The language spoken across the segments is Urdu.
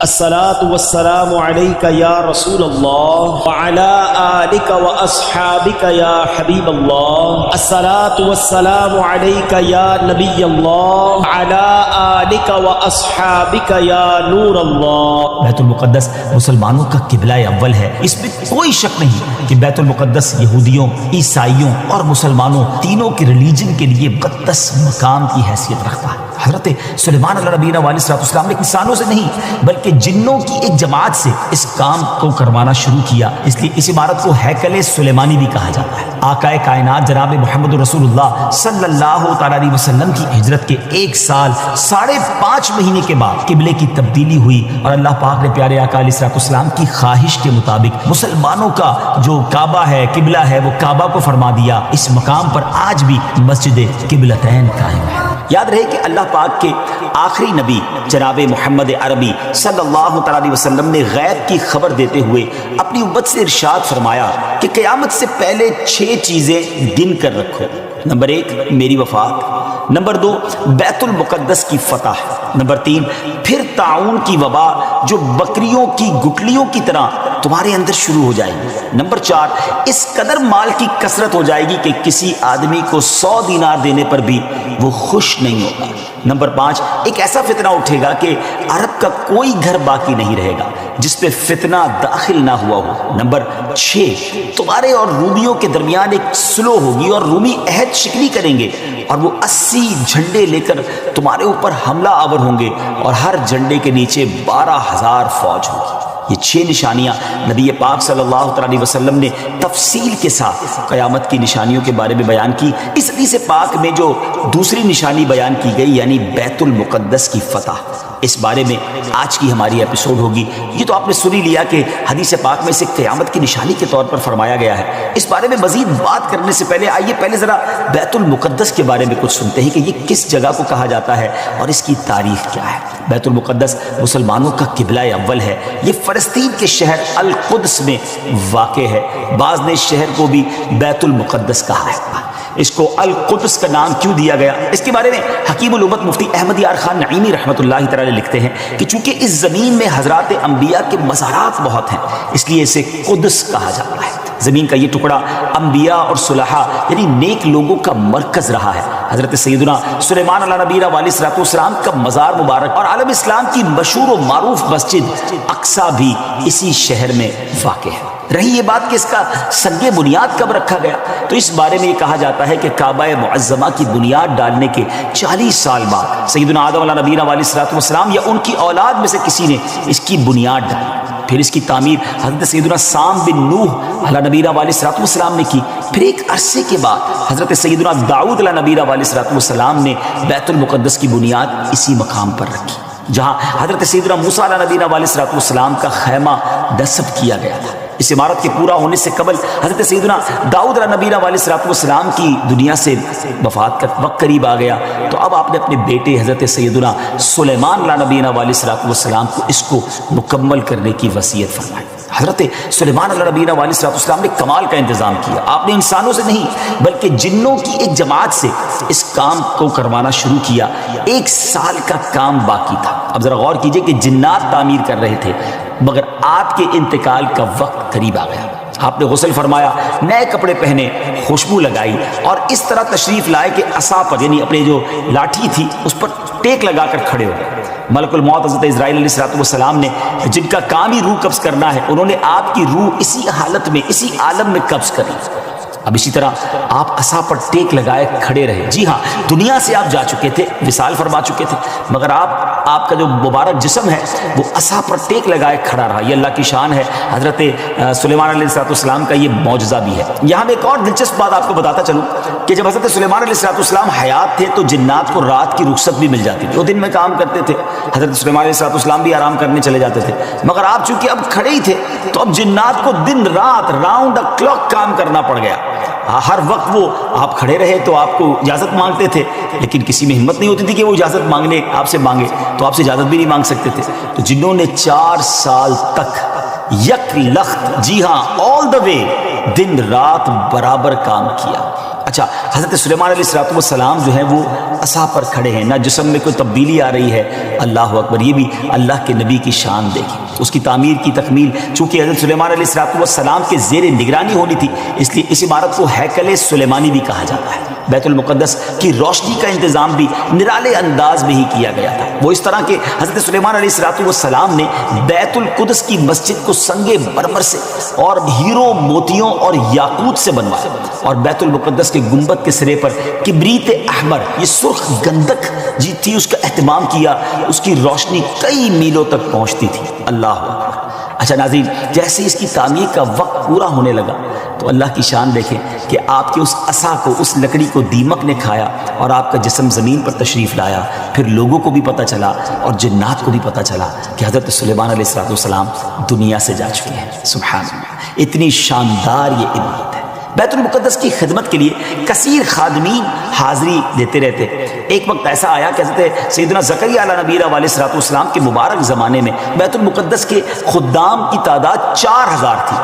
الصلاة والسلام عليك يا رسول الله وعلى آلك وأصحابك يا حبيب الله. الصلاة والسلام عليك يا نبي الله وعلى آلك وأصحابك يا نور الله. بیت المقدس مسلمانوں کا قبلہ اول ہے، اس میں کوئی شک نہیں کہ بیت المقدس یہودیوں، عیسائیوں اور مسلمانوں تینوں کے ریلیجن کے لیے مقدس مقام کی حیثیت رکھتا ہے۔ حضرت سلیمان علیہ نبینا علیہ السلام نے انسانوں سے نہیں بلکہ جنوں کی ایک جماعت سے اس کام کو کروانا شروع کیا، اس لیے اس عمارت کو ہیکل سلیمانی بھی کہا جاتا ہے۔ آقا کائنات جناب محمد رسول اللہ صلی اللہ تعالی علیہ وسلم کی ہجرت کے 1 سال 5.5 مہینے کے بعد قبلے کی تبدیلی ہوئی اور اللہ پاک نے پیارے آقا علیہ السلام کی خواہش کے مطابق مسلمانوں کا جو کعبہ ہے، قبلہ ہے، وہ کعبہ کو فرما دیا۔ اس مقام پر آج بھی مسجد قبلتین قائم ہے۔ یاد رہے کہ اللہ پاک کے آخری نبی جناب محمد عربی صلی اللہ تعالی علیہ وسلم نے غیب کی خبر دیتے ہوئے اپنی امت سے ارشاد فرمایا کہ قیامت سے پہلے 6 چیزیں گن کر رکھو۔ نمبر 1 میری وفات، نمبر 2 بیت المقدس کی فتح، نمبر 3 پھر طاعون کی وبا جو بکریوں کی گٹلیوں کی طرح تمہارے اندر شروع ہو جائے گی، نمبر 4 اس قدر مال کی کثرت ہو جائے گی کہ کسی آدمی کو 100 دینار دینے پر بھی وہ خوش نہیں ہوگا، نمبر 5 ایک ایسا فتنہ اٹھے گا کہ عرب کا کوئی گھر باقی نہیں رہے گا جس پہ فتنہ داخل نہ ہوا ہو، نمبر 6 تمہارے اور رومیوں کے درمیان ایک سلو ہوگی اور رومی عہد شکنی کریں گے اور وہ 80 جھنڈے لے کر تمہارے اوپر حملہ آور ہوں گے اور ہر جھنڈے کے نیچے 12,000 فوج ہوگی۔ یہ 6 نشانیاں نبی پاک صلی اللہ علیہ وسلم نے تفصیل کے ساتھ قیامت کی نشانیوں کے بارے میں بیان کی۔ اس حدیث پاک میں جو دوسری نشانی بیان کی گئی یعنی بیت المقدس کی فتح، اس بارے میں آج کی ہماری ایپیسوڈ ہوگی۔ یہ تو آپ نے سن ہی لیا کہ حدیث پاک میں سے قیامت کی نشانی کے طور پر فرمایا گیا ہے۔ اس بارے میں مزید بات کرنے سے پہلے آئیے پہلے ذرا بیت المقدس کے بارے میں کچھ سنتے ہیں کہ یہ کس جگہ کو کہا جاتا ہے اور اس کی تاریخ کیا ہے۔ بیت المقدس مسلمانوں کا قبلہ اول ہے۔ یہ فلسطین کے شہر القدس میں واقع ہے۔ بعض نے اس شہر کو بھی بیت المقدس کہا ہے۔ اس کو القدس کا نام کیوں دیا گیا، اس کے بارے میں حکیم الامت مفتی احمد یار خان نعیمی رحمۃ اللہ تعالی لکھتے ہیں کہ چونکہ اس زمین میں حضرات انبیاء کے مزارات بہت ہیں اس لیے اسے قدس کہا جاتا ہے۔ زمین کا یہ ٹکڑا انبیاء اور صلحاء یعنی نیک لوگوں کا مرکز رہا ہے۔ حضرت سیدنا سلیمان علیہ نبینا علیہ السلام کا مزار مبارک اور عالم اسلام کی مشہور و معروف مسجد اقصی بھی اسی شہر میں واقع ہے۔ رہی یہ بات کہ اس کا سنگ بنیاد کب رکھا گیا تو اس بارے میں یہ کہا جاتا ہے کہ کعبہ معظمہ کی بنیاد ڈالنے کے 40 سال بعد سیدنا آدم علیہ نبینا علیہ السلام یا ان کی اولاد میں سے کسی نے اس کی بنیاد ڈالی۔ پھر اس کی تعمیر حضرت سیدنا سام بن نوح علیہ نبینا علیہ السلام نے کی۔ پھر ایک عرصے کے بعد حضرت سیدنا داؤد علیہ نبینا علیہ السلام نے بیت المقدس کی بنیاد اسی مقام پر رکھی جہاں حضرت سیدنا موسیٰ علیہ نبینا علیہ السلام کا خیمہ نصب کیا گیا تھا۔ اس عمارت کے پورا ہونے سے قبل حضرت سیدنا داؤد علیہ نبینا علیہ السلام کی دنیا سے وفات کا وقت قریب آ گیا تو اب آپ نے اپنے بیٹے حضرت سیدنا سلیمان علیہ نبینا علیہ السلام کو اس کو مکمل کرنے کی وصیت فرمائی۔ حضرت سلیمان علیہ نبینا علیہ السلام نے کمال کا انتظام کیا۔ آپ نے انسانوں سے نہیں بلکہ جنوں کی ایک جماعت سے اس کام کو کروانا شروع کیا۔ 1 سال کا کام باقی تھا۔ اب ذرا غور کیجئے کہ جنات تعمیر کر رہے تھے مگر آپ کے انتقال کا وقت قریب آ گیا۔ آپ نے غسل فرمایا، نئے کپڑے پہنے، خوشبو لگائی اور اس طرح تشریف لائے کہ عصا پر یعنی اپنے جو لاٹھی تھی اس پر ٹیک لگا کر کھڑے ہو گئے۔ ملک الموت حضرت اسرائیل علیہ السلام نے جن کا کام ہی روح قبض کرنا ہے انہوں نے آپ کی روح اسی حالت میں اسی عالم میں قبض کر لی۔ اب اسی طرح آپ عصا پر ٹیک لگائے کھڑے رہے۔ جی ہاں، دنیا سے آپ جا چکے تھے، وصال فرما چکے تھے مگر آپ کا جو مبارک جسم ہے وہ عصا پر ٹیک لگائے کھڑا رہا۔ یہ اللہ کی شان ہے۔ حضرت سلیمان علیہ السلام کا یہ معجزہ بھی ہے۔ یہاں میں ایک اور دلچسپ بات آپ کو بتاتا چلوں کہ جب حضرت سلیمان علیہ السلام حیات تھے تو جنات کو رات کی رخصت بھی مل جاتی تھی، وہ دن میں کام کرتے تھے۔ حضرت سلیمان علیہ السلام بھی آرام کرنے چلے جاتے تھے مگر آپ چونکہ اب کھڑے ہی تھے تو اب جنات کو دن رات راؤنڈ دا کلاک کام کرنا پڑ گیا۔ ہر وقت وہ آپ کھڑے رہے تو آپ کو اجازت مانگتے تھے لیکن کسی میں ہمت نہیں ہوتی تھی کہ وہ اجازت مانگنے آپ سے مانگے تو آپ سے اجازت بھی نہیں مانگ سکتے تھے۔ تو جنہوں نے 4 سال تک یک لخت، جی ہاں آل دا وے، دن رات برابر کام کیا اچھا، حضرت سلیمان علیہ السلام جو ہے وہ عصا پر کھڑے ہیں، نہ جسم میں کوئی تبدیلی آ رہی ہے. اللہ اکبر. یہ بھی اللہ کے نبی کی شان دیکھی. اس کی تعمیر کی تکمیل چونکہ حضرت سلیمان علیہ السلام کے زیر نگرانی ہونی تھی، اس لیے اس عمارت کو ہیکل سلیمانی بھی کہا جاتا ہے. بیت المقدس کی روشنی کا انتظام بھی نرالے انداز میں ہی کیا گیا تھا. وہ اس طرح کہ حضرت سلیمان علیہ السلام نے بیت القدس کی مسجد کو سنگ مرمر سے اور ہیروں، موتیوں اور یاقوت سے بنوایا، اور بیت المقدس کے گنبد کے سرے پر کبریت احمر، یہ سرخ گندک جی تھی، اس کا اہتمام کیا. اس کی روشنی کئی میلوں تک پہنچتی تھی. اللہ اکبر. اچھا ناظرین، جیسے اس کی تعمیر کا وقت پورا ہونے لگا تو اللہ کی شان دیکھیں کہ آپ کے اس عصا کو، اس لکڑی کو دیمک نے کھایا اور آپ کا جسم زمین پر تشریف لایا. پھر لوگوں کو بھی پتہ چلا اور جنات کو بھی پتہ چلا کہ حضرت سلیمان علیہ السلام دنیا سے جا چکے ہیں. سبحان اللہ. اتنی شاندار یہ عبادت ہے. بیت المقدس کی خدمت کے لیے کثیر خادمین حاضری دیتے رہتے. ایک وقت ایسا آیا کہ حضرت سیدنا زکریا علیہ نبی علیہ السلام کے مبارک زمانے میں بیت المقدس کے خدام کی تعداد 4000 تھی،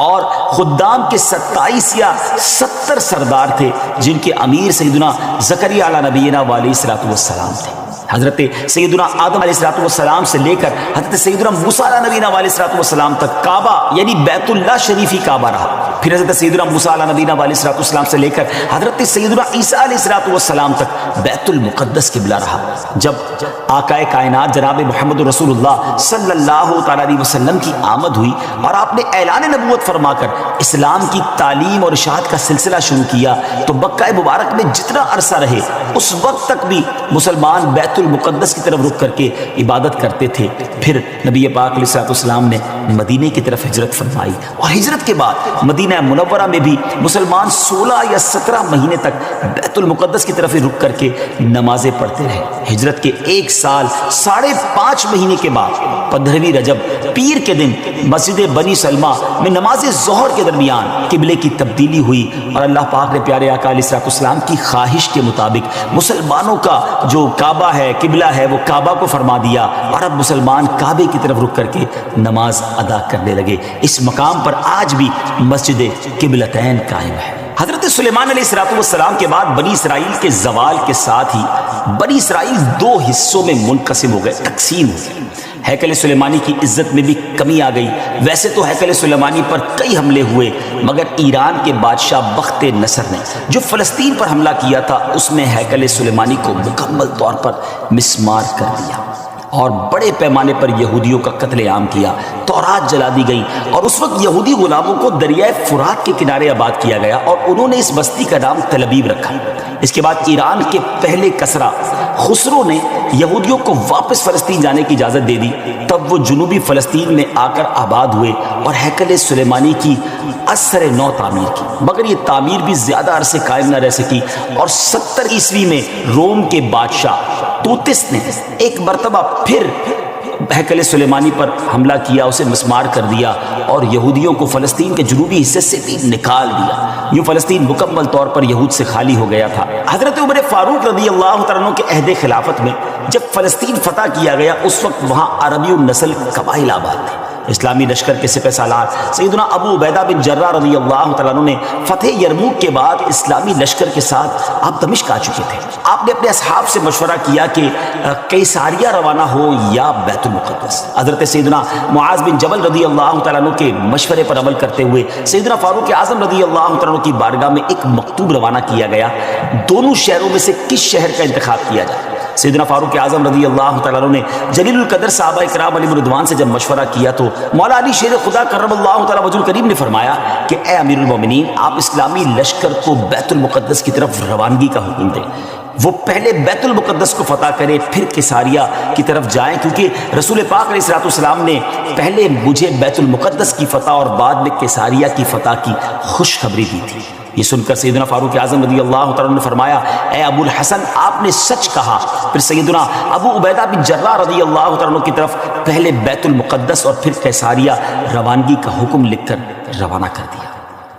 اور خدام کے 27 یا 70 سردار تھے جن کے امیر سیدنا زکریا علیہ نبی علیہ السلام تھے. حضرت سیدنا آدم علیہ السلام سے لے کر حضرت سیدنا موسیٰ علیہ نبی علیہ السلام تک کعبہ یعنی بیت اللہ شریف ہی کعبہ رہا. پھر حضرت سیدنا موسیٰ علیہ نبی علیہ السلام سے لے کر حضرت سیدنا عیسیٰ علیہ السلام تک بیت المقدس قبلہ رہا. جب آقا کائنات جناب محمد رسول اللہ صلی اللہ تعالی علیہ وسلم کی آمد ہوئی اور آپ نے اعلان نبوت فرما کر اسلام کی تعلیم اور اشاعت کا سلسلہ شروع کیا، تو مکہ مبارک میں جتنا عرصہ رہے اس وقت تک بھی مسلمان بیت المقدس کی طرف رک کر کے عبادت کرتے تھے. پھر نبی پاک علیہ السلام نے مدینے کی طرف ہجرت فرمائی، اور ہجرت کے بعد مدینہ منورہ میں بھی مسلمان 16 یا 17 مہینے تک بیت المقدس کی طرف رک کر کے نمازیں پڑھتے رہے. ہجرت کے 1 سال 5.5 مہینے کے بعد 15ویں رجب پیر کے دن مسجد بنی سلمہ میں نماز ظہر کے درمیان قبلے کی تبدیلی ہوئی، اور اللہ پاک نے پیارے آقا علیہ السلام کی خواہش کے مطابق مسلمانوں کا جو کعبہ ہے، قبلہ ہے، وہ کعبہ کو فرما دیا، اور اب مسلمان کعبے کی طرف رک کر کے نماز ادا کرنے لگے. اس مقام پر آج بھی مسجد قبلتین قائم ہے. حضرت سلیمان علیہ السلام کے بعد بنی اسرائیل کے زوال کے ساتھ ہی بنی اسرائیل 2 حصوں میں منقسم ہو گئے، تقسیم ہو گئے. ہیکل سلیمانی کی عزت میں بھی کمی آ گئی. ویسے تو ہیکل سلیمانی پر کئی حملے ہوئے، مگر ایران کے بادشاہ بخت نصر نے جو فلسطین پر حملہ کیا تھا اس میں ہیکل سلیمانی کو مکمل طور پر مسمار کر دیا اور بڑے پیمانے پر یہودیوں کا قتل عام کیا. تورات جلا دی گئی، اور اس وقت یہودی غلاموں کو دریائے فرات کے کنارے آباد کیا گیا، اور انہوں نے اس بستی کا نام تل ابیب رکھا. اس کے بعد ایران کے پہلے کسرا خسرو نے یہودیوں کو واپس فلسطین جانے کی اجازت دے دی. تب وہ جنوبی فلسطین میں آ کر آباد ہوئے اور ہیکل سلیمانی کی اثر نو تعمیر کی، مگر یہ تعمیر بھی زیادہ عرصے قائم نہ رہ سکی، اور 70 عیسوی میں روم کے بادشاہ توتس نے ایک مرتبہ پھر ہیکل سلیمانی پر حملہ کیا، اسے مسمار کر دیا اور یہودیوں کو فلسطین کے جنوبی حصے سے بھی نکال دیا. یوں فلسطین مکمل طور پر یہود سے خالی ہو گیا تھا. حضرت عمر فاروق رضی اللہ تعالیٰ عنہ کے عہد خلافت میں جب فلسطین فتح کیا گیا اس وقت وہاں عربی النسل قبائل آباد تھے. اسلامی لشکر کے سپہ سالار سیدنا ابو عبیدہ بن جراح رضی اللہ تعالیٰ عنہ نے فتح یرموک کے بعد اسلامی لشکر کے ساتھ آپ دمشق آ چکے تھے. آپ نے اپنے اصحاب سے مشورہ کیا کہ قیصاریہ روانہ ہو یا بیت المقدس. حضرت سیدنا معاذ بن جبل رضی اللہ تعالیٰ عنہ کے مشورے پر عمل کرتے ہوئے سیدنا فاروق اعظم رضی اللہ تعالیٰ عنہ کی بارگاہ میں ایک مکتوب روانہ کیا گیا، دونوں شہروں میں سے کس شہر کا انتخاب کیا جائے. سیدنا فاروق اعظم رضی اللہ تعالیٰ عنہ نے جلیل القدر صحابہ کرام علیہ رضوان سے جب مشورہ کیا تو مولا علی شیر خدا کرم اللہ تعالیٰ وجہ الکریم نے فرمایا کہ اے امیر المومنین، آپ اسلامی لشکر کو بیت المقدس کی طرف روانگی کا حکم دیں. وہ پہلے بیت المقدس کو فتح کرے پھر قیصاریہ کی طرف جائیں، کیونکہ رسول پاک علیہ السلام نے پہلے مجھے بیت المقدس کی فتح اور بعد میں قیصاریہ کی فتح کی خوشخبری دی تھی. یہ سن کر سیدنا فاروق اعظم رضی اللہ تعالیٰ نے فرمایا اے ابو الحسن، آپ نے سچ کہا. پھر سیدنا ابو عبیدہ بن جراح رضی اللہ تعالیٰ کی طرف پہلے بیت المقدس اور پھر قیصاریہ روانگی کا حکم لکھ کر روانہ کر دیا.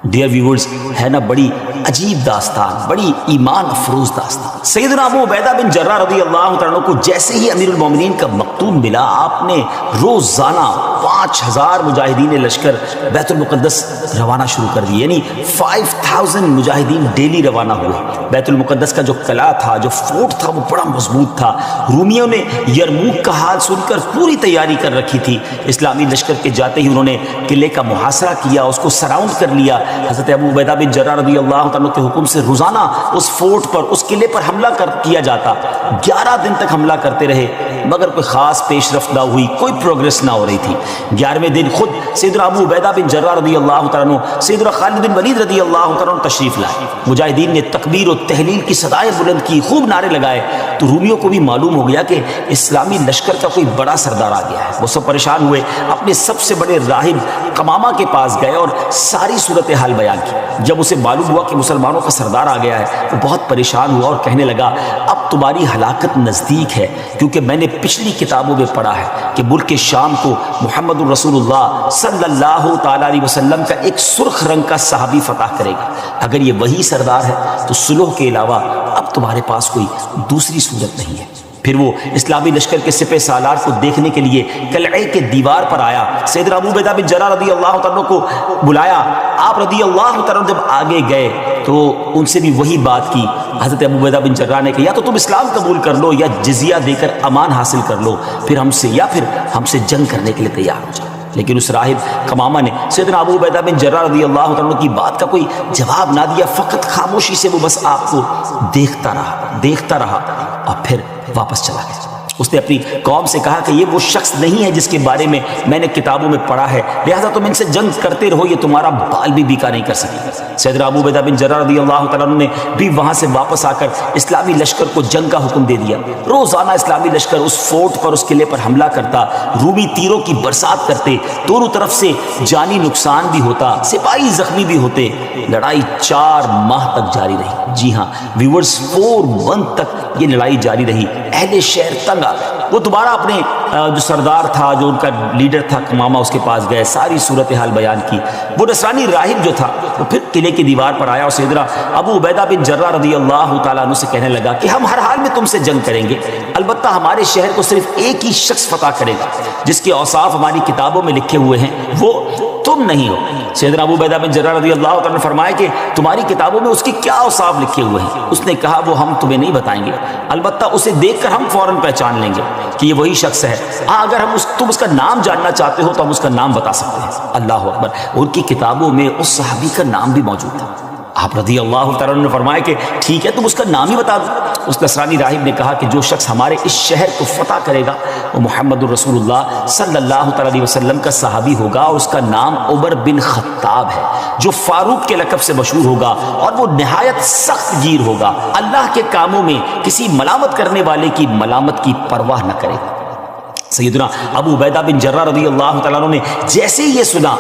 ڈیئر ویورز، ہے نا بڑی عجیب داستان، بڑی ایمان افروز داستان۔ سیدنا ابو عبیدہ بن جراح رضی اللہ تعالیٰ عنہ کو جیسے ہی امیر المومنین کا مکتوب ملا، آپ نے روزانہ 5000 مجاہدین لشکر بیت المقدس روانہ شروع کر دی، یعنی 5000 مجاہدین ڈیلی روانہ ہوئے۔ بیت المقدس کا جو قلعہ تھا، جو فورٹ تھا، وہ بڑا مضبوط تھا۔ رومیوں نے یرموک کا حال سن کر پوری تیاری کر رکھی تھی۔ اسلامی لشکر کے جاتے ہی انہوں نے قلعے کا محاصرہ کیا، اس کو سراؤنڈ کر لیا۔ حضرت ابو عبیدہ بن جراح رضی اللہ تعالیٰ کے حکم سے روزانہ اس فورٹ پر، اس قلعے پر حملہ کیا جاتا۔ 11 دن تک حملہ کرتے رہے، مگر کوئی خاص پیش رفت نہ ہوئی، کوئی پروگرس نہ ہو رہی تھی۔ 11ویں دن خود سیدنا ابو عبیدہ بن جراح رضی اللہ تعالیٰ عنہ سیدنا خالد بن ولید رضی اللہ تعالیٰ عنہ تشریف لائے۔ مجاہدین نے تکبیر و تہلیل کی صدائیں بلند کی، خوب نعرے لگائے، تو رومیوں کو بھی معلوم ہو گیا کہ اسلامی لشکر کا کوئی بڑا سردار آ گیا ہے۔ وہ سب پریشان ہوئے، اپنے سب سے بڑے راہب قمامہ کے پاس گئے اور ساری صورتحال بیان کی۔ جب اسے معلوم ہوا کہ مسلمانوں کا سردار آ گیا ہے، وہ بہت پریشان ہوا اور کہنے لگا، اب تمہاری ہلاکت نزدیک ہے، کیونکہ میں نے پچھلی کتابوں میں پڑھا ہے کہ ملک شام کو محمد الرسول اللہ صلی اللہ تعالیٰ علیہ وسلم کا ایک سرخ رنگ کا صحابی فتح کرے گا۔ اگر یہ وہی سردار ہے تو صلح کے علاوہ اب تمہارے پاس کوئی دوسری صورت نہیں ہے۔ پھر وہ اسلامی لشکر کے سپہ سالار کو دیکھنے کے لیے قلعے کے دیوار پر آیا، سیدنا ابو عبیدہ بن جراح رضی اللہ تعالیٰ کو بلایا۔ آپ رضی اللہ تعالیٰ جب آگے گئے تو ان سے بھی وہی بات کی۔ حضرت ابو عبیدہ بن جراح نے کہا، یا تو تم اسلام قبول کر لو یا جزیہ دے کر امان حاصل کر لو، پھر ہم سے جنگ کرنے کے لیے تیار ہو جاؤ۔ لیکن اس راہب قمامہ نے سیدنا ابو عبیدہ بن جراح رضی اللہ تعالیٰ کی بات کا کوئی جواب نہ دیا، فقط خاموشی سے وہ بس آپ کو دیکھتا رہا اور پھر واپس چلا گیا۔ اس نے اپنی قوم سے کہا کہ یہ وہ شخص نہیں ہے جس کے بارے میں نے کتابوں میں پڑھا ہے، لہذا تم ان سے جنگ کرتے رہو، یہ تمہارا بال بھی بیکا نہیں کر سکے۔ سیدنا ابو عبیدہ بن جراح رضی اللہ تعالیٰ نے بھی وہاں سے واپس آ کر اسلامی لشکر کو جنگ کا حکم دے دیا۔ روزانہ اسلامی لشکر اس فورٹ پر، اس قلعے پر حملہ کرتا، رومی تیروں کی برسات کرتے، دونوں طرف سے جانی نقصان بھی ہوتا، سپاہی زخمی بھی ہوتے۔ لڑائی 4 ماہ تک جاری رہی۔ جی ہاں ویورز، 4 منتھ تک یہ لڑائی جاری رہی۔ اہل شہر تنگ آ گئے، وہ دوبارہ اپنے جو سردار تھا، جو ان کا لیڈر تھا قمامہ، اس کے پاس گئے، ساری صورتحال بیان کی۔ وہ نصرانی راہب جو تھا وہ پھر قلعے کی دیوار پر آیا اور سیدنا ابو عبیدہ بن جراح رضی اللہ تعالیٰ عنہ سے کہنے لگا کہ ہم ہر حال میں تم سے جنگ کریں گے، البتہ ہمارے شہر کو صرف ایک ہی شخص فتح کرے گا جس کے اوصاف ہماری کتابوں میں لکھے ہوئے ہیں، وہ تم نہیں ہو۔ سیدنا ابو عبیدہ بن جراح رضی اللہ تعالیٰ نے فرمایا کہ تمہاری کتابوں میں اس کے کیا اوصاف لکھے ہوئے ہیں؟ اس نے کہا وہ ہم تمہیں نہیں بتائیں گے، البتہ اسے دیکھ کر ہم فوراً پہچان لیں گے کہ یہ وہی شخص ہے۔ ہاں اگر تم اس کا نام جاننا چاہتے ہو تو ہم اس کا نام بتا سکتے ہیں۔ اللہ اکبر، ان کی کتابوں میں اس صحابی کا نام بھی موجود تھا۔ آپ رضی اللہ تعالیٰ نے فرمایا کہ ٹھیک ہے، تم اس کا نام ہی بتا دو۔ اس نصرانی راہب نے کہا کہ جو شخص ہمارے اس شہر کو فتح کرے گا وہ محمد الرسول اللہ صلی اللہ تعالیٰ علیہ وسلم کا صحابی ہوگا، اور اس کا نام عمر بن خطاب ہے، جو فاروق کے لقب سے مشہور ہوگا، اور وہ نہایت سخت گیر ہوگا، اللہ کے کاموں میں کسی ملامت کرنے والے کی ملامت کی پرواہ نہ کرے گا۔ سیدنا ابو عبیدہ بن جراح رضی اللہ تعالیٰ نے جیسے ہی یہ سنا